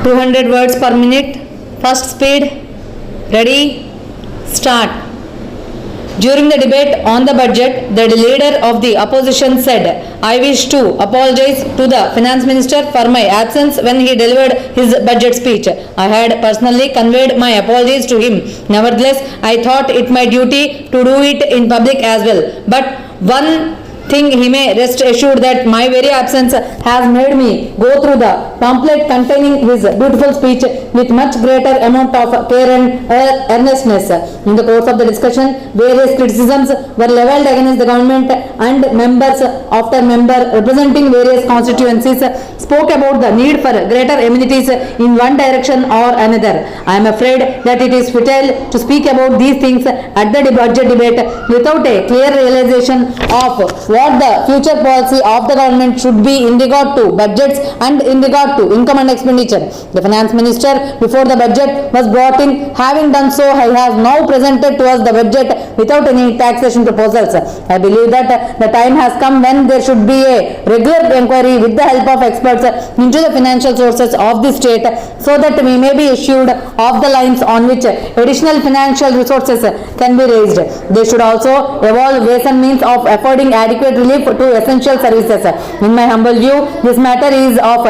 200 words per minute. First speed. Ready? Start. During the debate on the budget, the leader of the opposition said, "I wish to apologize to the finance minister for my absence when he delivered his budget speech. I had personally conveyed my apologies to him. Nevertheless, I thought it my duty to do it in public as well. But one thing he may rest assured that my very absence has made me go through the pamphlet containing his beautiful speech with much greater amount of care and earnestness." In the course of the discussion, various criticisms were levelled against the government, and members after member representing various constituencies spoke about the need for greater amenities in one direction or another. I am afraid that it is futile to speak about these things at the budget debate without a clear realization of what the future policy of the government should be in regard to budgets and in regard to income and expenditure. The finance minister, before the budget was brought in, having done so, he has now presented to us the budget without any taxation proposals. I believe that the time has come when there should be a regular inquiry with the help of experts into the financial sources of the state, so that we may be assured of the lines on which additional financial resources can be raised. They should also evolve ways and means of affording adequate relief to essential services. In my humble view, this matter is of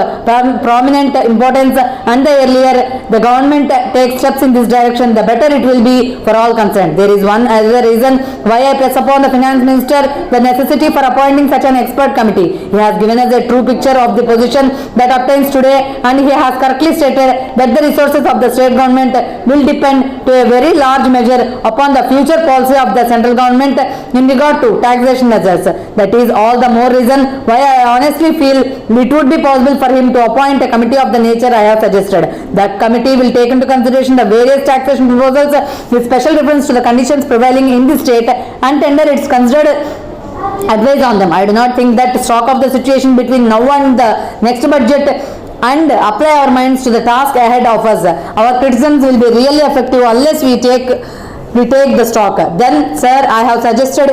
prominent importance, and the earlier the government takes steps in this direction, the better it will be for all concerned. There is one other reason why I press upon the finance minister the necessity for appointing such an expert committee. He has given us a true picture of the position that obtains today, and he has correctly stated that the resources of the state government will depend to a very large measure upon the future policy of the central government in regard to taxation measures. That is all the more reason why I honestly feel it would be possible for him to appoint a committee of the nature I have suggested. That committee will take into consideration the various taxation proposals with special reference to the conditions prevailing in the state and tender its considered advice on them. I do not think that stock of the situation between now and the next budget and apply our minds to the task ahead of us. Our criticisms will be really effective unless we take the stock. Then, sir, I have suggested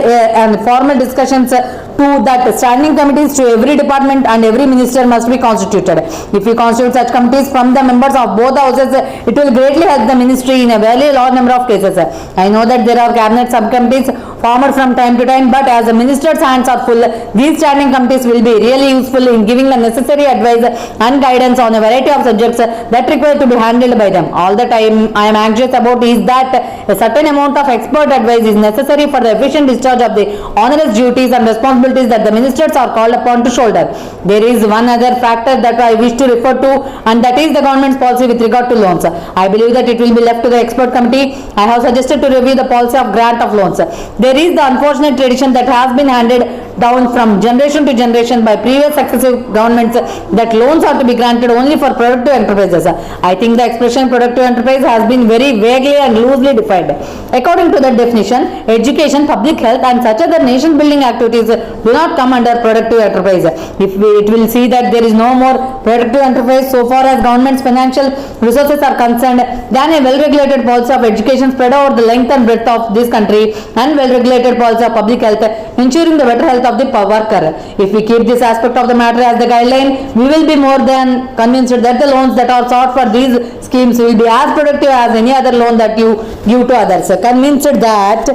formal discussions to that standing committees to every department and every minister must be constituted. If we constitute such committees from the members of both houses, it will greatly help the ministry in a very large number of cases. I know that there are cabinet subcommittees formed from time to time, but as the minister's hands are full, these standing committees will be really useful in giving the necessary advice and guidance on a variety of subjects that require to be handled by them. All that I am anxious about is that a certain amount of expert advice is necessary for the efficient discharge of the onerous duties and responsibilities that the ministers are called upon to shoulder. There is one other factor that I wish to refer to, and that is the government's policy with regard to loans. I believe that it will be left to the expert committee. I have suggested to review the policy of grant of loans. There is the unfortunate tradition that has been handed down from generation to generation by previous successive governments that loans are to be granted only for productive enterprises. I think the expression productive enterprise has been very vaguely and loosely defined. According to that definition, education, public health and such other nation building activities do not come under productive enterprise. It will see that there is no more productive enterprise so far as government's financial resources are concerned than a well-regulated policy of education spread over the length and breadth of this country, and well-regulated policy of public health ensuring the better health of the worker. If we keep this aspect of the matter as the guideline, we will be more than convinced that the loans that are sought for these schemes will be as productive as any other loan that you give to others. Convinced that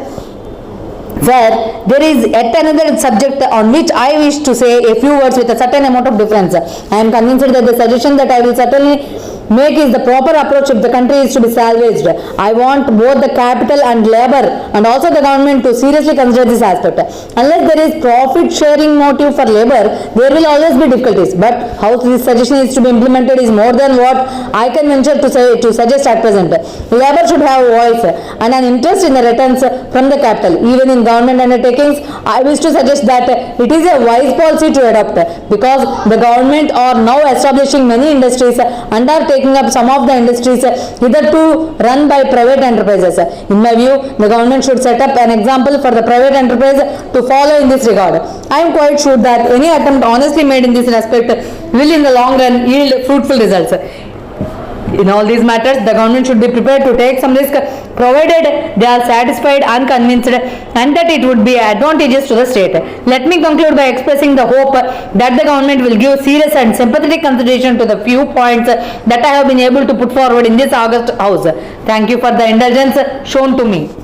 there is yet another subject on which I wish to say a few words with a certain amount of difference. I am convinced that the suggestion that I will certainly make is the proper approach if the country is to be salvaged. I want both the capital and labor and also the government to seriously consider this aspect. Unless there is profit sharing motive for labor, there will always be difficulties. But how this suggestion is to be implemented is more than what I can venture to suggest at present. Labor should have a voice and an interest in the returns from the capital. Even in government undertakings, I wish to suggest that it is a wise policy to adopt, because the government are now establishing many industries and are taking up some of the industries hitherto run by private enterprises. In my view, the government should set up an example for the private enterprise to follow in this regard. I am quite sure that any attempt honestly made in this respect will in the long run yield fruitful results. In all these matters, the government should be prepared to take some risk provided they are satisfied and convinced and that it would be advantageous to the state. Let me conclude by expressing the hope that the government will give serious and sympathetic consideration to the few points that I have been able to put forward in this August House. Thank you for the indulgence shown to me.